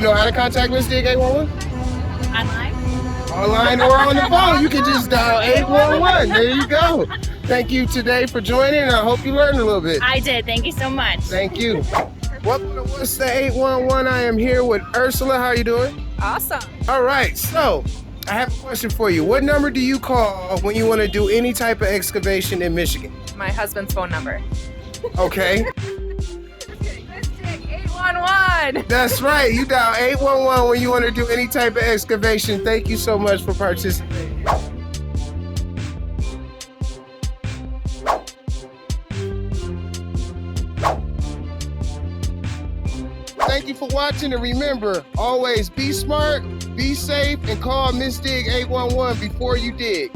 know how to contact Miss Dig 811? Online? Online or on the phone. You can just dial 811. There you go. Thank you today for joining, and I hope you learned a little bit. I did. Thank you so much. Thank you. Welcome to What's the 811. I am here with Ursula. How are you doing? Awesome. All right, so I have a question for you. What number do you call when you want to do any type of excavation in Michigan? My husband's phone number. Okay, Mystic 811. that's right. You dial 811 when you want to do any type of excavation. Thank you so much for participating. Thank you for watching, and remember, always be smart, be safe, and call Miss Dig 811 before you dig.